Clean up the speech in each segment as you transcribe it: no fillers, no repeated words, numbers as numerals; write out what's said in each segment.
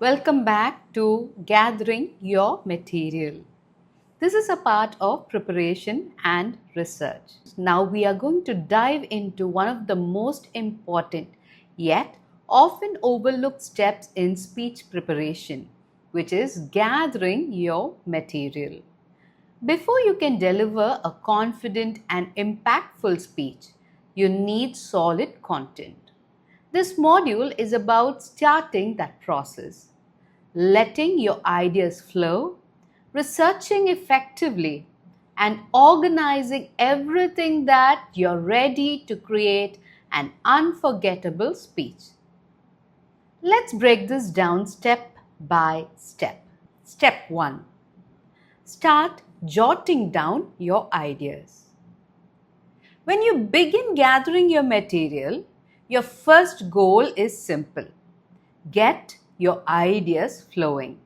Welcome back to Gathering Your Material. This is a part of preparation and research. Now we are going to dive into one of the most important yet often overlooked steps in speech preparation, which is gathering your material. Before you can deliver a confident and impactful speech, you need solid content. This module is about starting that process, letting your ideas flow, researching effectively, and organizing everything that you're ready to create an unforgettable speech. Let's break this down step by step. Step 1. Start jotting down your ideas. When you begin gathering your material, your first goal is simple. Get your ideas flowing.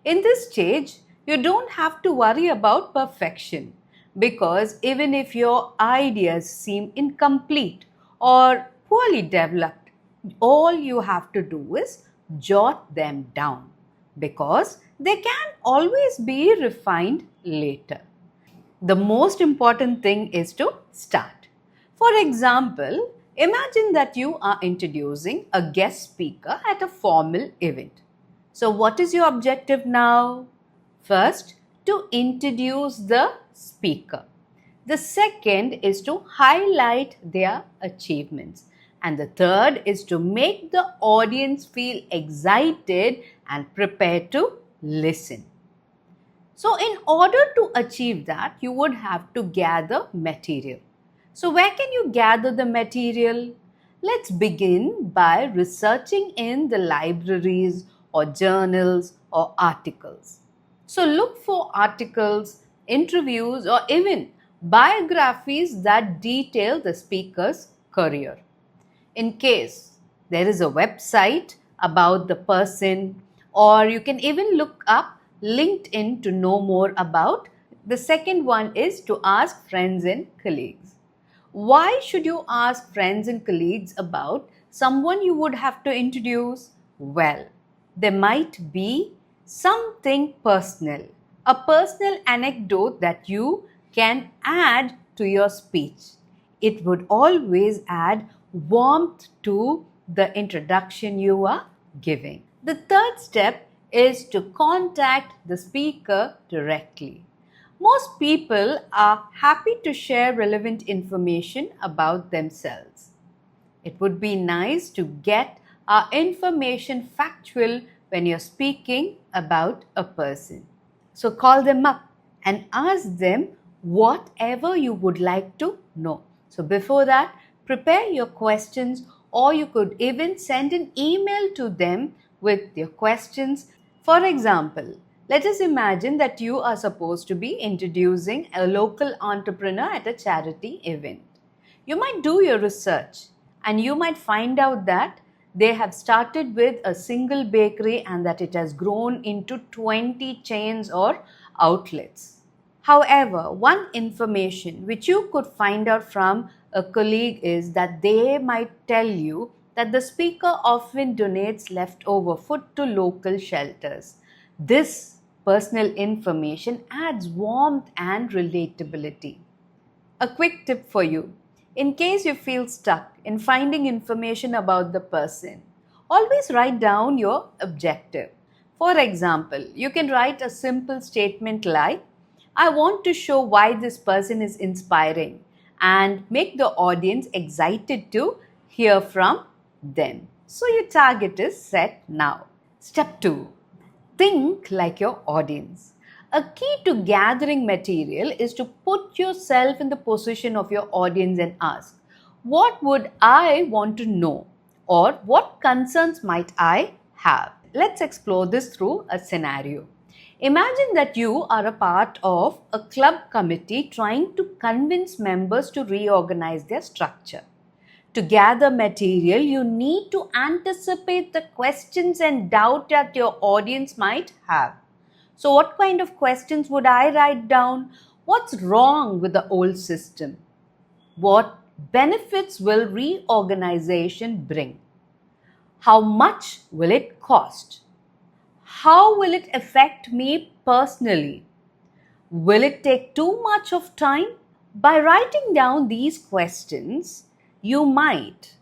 In this stage, you don't have to worry about perfection because even if your ideas seem incomplete or poorly developed, all you have to do is jot them down because they can always be refined later. The most important thing is to start. For example, imagine that you are introducing a guest speaker at a formal event. So, what is your objective now? First, to introduce the speaker. The second is to highlight their achievements. And the third is to make the audience feel excited and prepared to listen. So, in order to achieve that, you would have to gather material. So, where can you gather the material? Let's begin by researching in the libraries or journals or articles. So, look for articles, interviews, or even biographies that detail the speaker's career. In case there is a website about the person, or you can even look up LinkedIn to know more about. The second one is to ask friends and colleagues. Why should you ask friends and colleagues about someone you would have to introduce? Well, there might be something personal, a personal anecdote that you can add to your speech. It would always add warmth to the introduction you are giving. The third step is to contact the speaker directly. Most people are happy to share relevant information about themselves. It would be nice to get our information factual when you're speaking about a person. So call them up and ask them whatever you would like to know. So before that, prepare your questions, or you could even send an email to them with your questions. For example, let us imagine that you are supposed to be introducing a local entrepreneur at a charity event. You might do your research and you might find out that they have started with a single bakery and that it has grown into 20 chains or outlets. However, one information which you could find out from a colleague is that they might tell you that the speaker often donates leftover food to local shelters. This personal information adds warmth and relatability. A quick tip for you. In case you feel stuck in finding information about the person, always write down your objective. For example, you can write a simple statement like, I want to show why this person is inspiring and make the audience excited to hear from them. So your target is set now. Step 2. Think like your audience. A key to gathering material is to put yourself in the position of your audience and ask, what would I want to know? Or what concerns might I have? Let's explore this through a scenario. Imagine that you are a part of a club committee trying to convince members to reorganize their structure. To gather material, you need to anticipate the questions and doubt that your audience might have. So, what kind of questions would I write down? What's wrong with the old system? What benefits will reorganization bring? How much will it cost? How will it affect me personally? Will it take too much of time? By writing down these questions, you might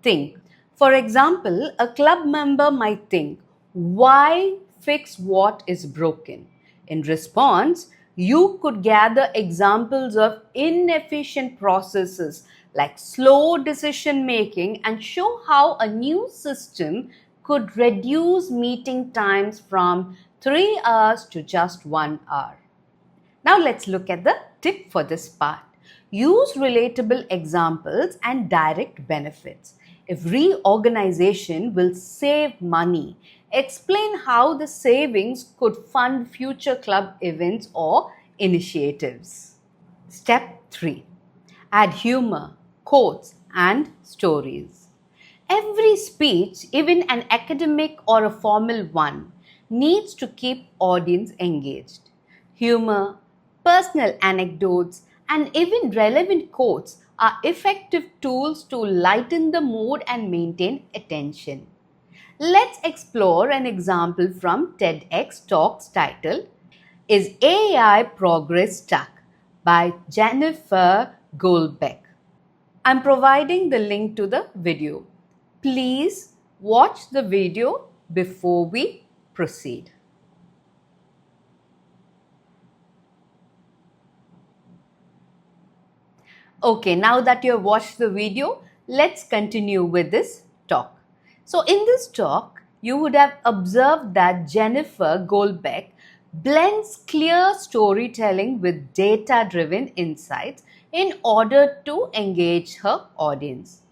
think. For example, a club member might think, why fix what is broken? In response, you could gather examples of inefficient processes like slow decision making and show how a new system could reduce meeting times from 3 hours to just 1 hour. Now let's look at the tip for this part. Use relatable examples and direct benefits. If reorganization will save money, explain how the savings could fund future club events or initiatives. Step 3. Add humor, quotes, and stories. Every speech, even an academic or a formal one, needs to keep audience engaged. Humor, personal anecdotes, and even relevant quotes are effective tools to lighten the mood and maintain attention. Let's explore an example from TEDx Talks titled Is AI Progress Stuck by Jennifer Goldbeck. I'm providing the link to the video. Please watch the video before we proceed. Okay, now that you have watched the video, let's continue with this talk. So, in this talk, you would have observed that Jennifer Goldbeck blends clear storytelling with data driven insights in order to engage her audience.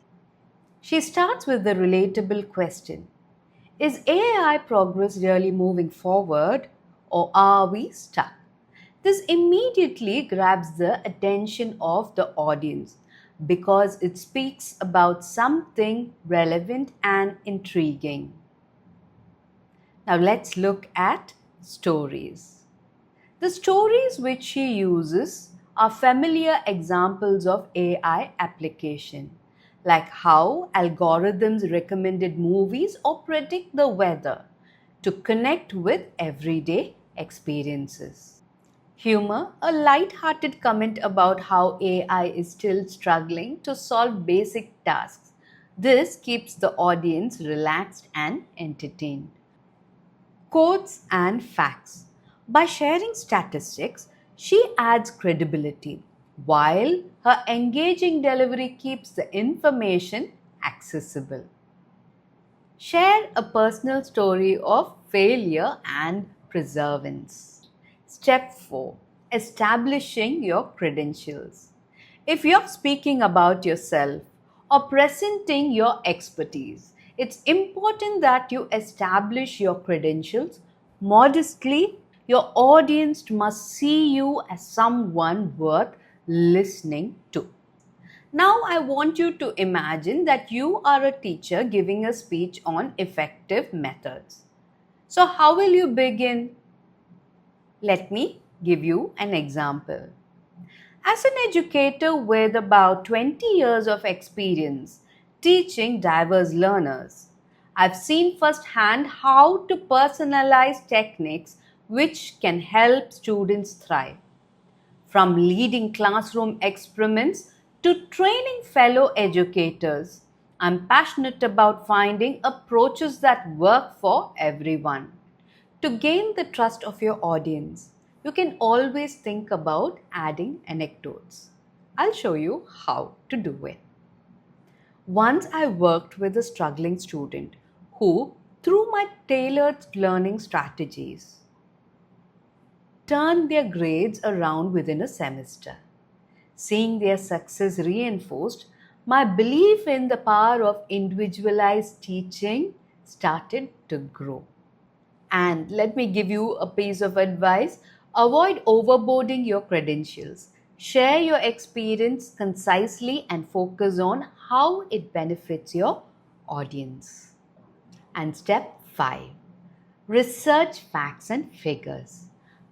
She starts with the relatable question: is AI progress really moving forward, or are we stuck? This immediately grabs the attention of the audience because it speaks about something relevant and intriguing. Now let's look at stories. The stories which she uses are familiar examples of AI application, like how algorithms recommended movies or predict the weather to connect with everyday experiences. Humor, a light-hearted comment about how AI is still struggling to solve basic tasks. This keeps the audience relaxed and entertained. Quotes and facts. By sharing statistics, she adds credibility, while her engaging delivery keeps the information accessible. Share a personal story of failure and perseverance. Step 4. Establishing your credentials. If you're speaking about yourself or presenting your expertise, it's important that you establish your credentials modestly. Your audience must see you as someone worth listening to. Now, I want you to imagine that you are a teacher giving a speech on effective methods. So, how will you begin? Let me give you an example. As an educator with about 20 years of experience teaching diverse learners, I've seen firsthand how to personalize techniques which can help students thrive. From leading classroom experiments to training fellow educators, I'm passionate about finding approaches that work for everyone. To gain the trust of your audience, you can always think about adding anecdotes. I'll show you how to do it. Once I worked with a struggling student who, through my tailored learning strategies, turned their grades around within a semester. Seeing their success reinforced, my belief in the power of individualized teaching started to grow. And let me give you a piece of advice: avoid overboarding your credentials. Share your experience concisely and focus on how it benefits your audience. And step 5. Research facts and figures.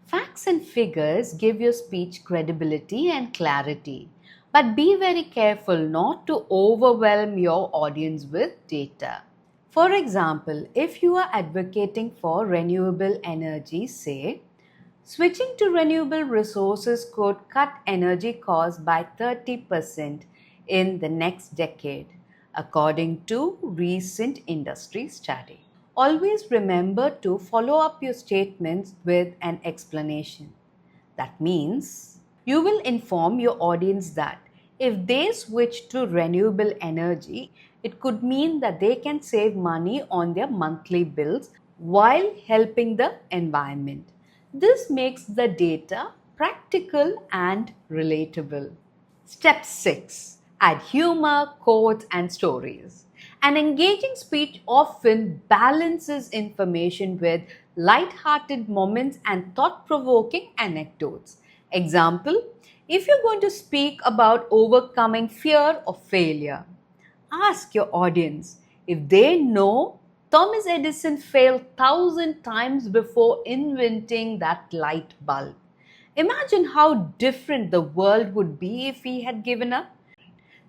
Facts and figures give your speech credibility and clarity, but be very careful not to overwhelm your audience with data. For example, if you are advocating for renewable energy, say, switching to renewable resources could cut energy costs by 30% in the next decade, according to recent industry study. Always remember to follow up your statements with an explanation. That means you will inform your audience that if they switch to renewable energy, it could mean that they can save money on their monthly bills while helping the environment. This makes the data practical and relatable. Step 6. Add humor, quotes, and stories. An engaging speech often balances information with light-hearted moments and thought-provoking anecdotes. Example, if you're going to speak about overcoming fear of failure, ask your audience if they know Thomas Edison failed 1,000 times before inventing that light bulb. Imagine how different the world would be if he had given up.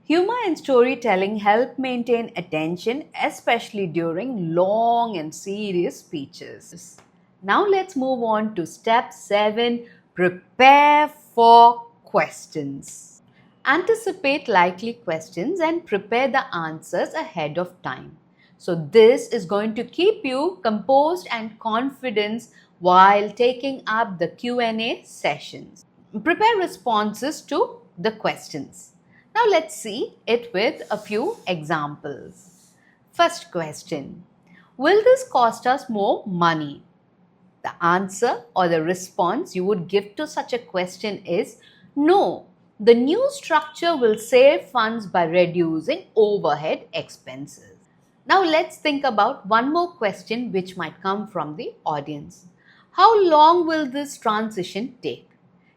Humor and storytelling help maintain attention, especially during long and serious speeches. Now let's move on to step 7, prepare for questions. Anticipate likely questions and prepare the answers ahead of time. So this is going to keep you composed and confident while taking up the Q&A sessions. Prepare responses to the questions. Now let's see it with a few examples. First question, will this cost us more money? The answer or the response you would give to such a question is no. The new structure will save funds by reducing overhead expenses. Now let's think about one more question which might come from the audience. How long will this transition take?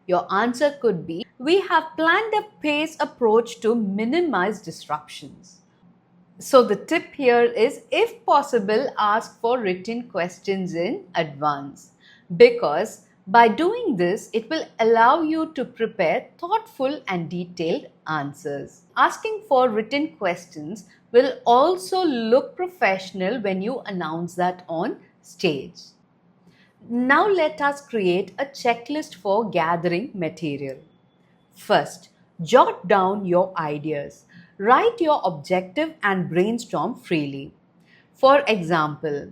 Your answer could be, we have planned a paced approach to minimize disruptions. So the tip here is, if possible, ask for written questions in advance, because by doing this, it will allow you to prepare thoughtful and detailed answers. Asking for written questions will also look professional when you announce that on stage. Now let us create a checklist for gathering material. First, jot down your ideas. Write your objective and brainstorm freely. For example,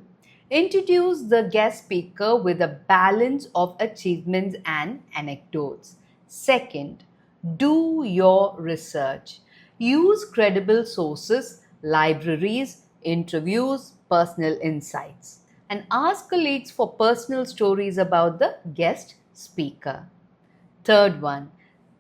introduce the guest speaker with a balance of achievements and anecdotes. Second, do your research. Use credible sources, libraries, interviews, personal insights, and ask colleagues for personal stories about the guest speaker. Third one,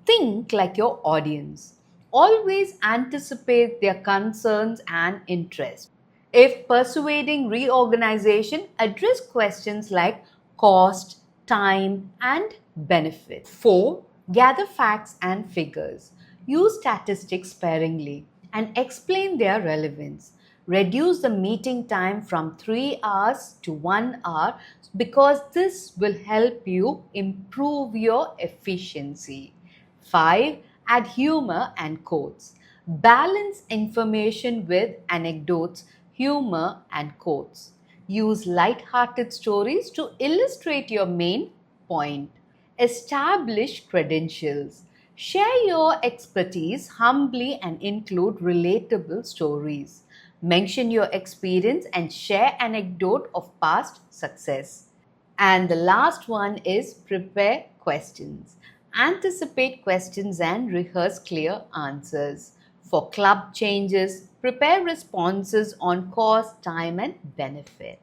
think like your audience. Always anticipate their concerns and interests. If persuading reorganization, address questions like cost, time, and benefit. 4. Gather facts and figures. Use statistics sparingly and explain their relevance. Reduce the meeting time from 3 hours to 1 hour, because this will help you improve your efficiency. 5. Add humor and quotes. Balance information with anecdotes, humor, and quotes. Use light-hearted stories to illustrate your main point. Establish credentials. Share your expertise humbly and include relatable stories. Mention your experience and share anecdote of past success. And the last one is prepare questions. Anticipate questions and rehearse clear answers. For club changes, prepare responses on cost, time, and benefit.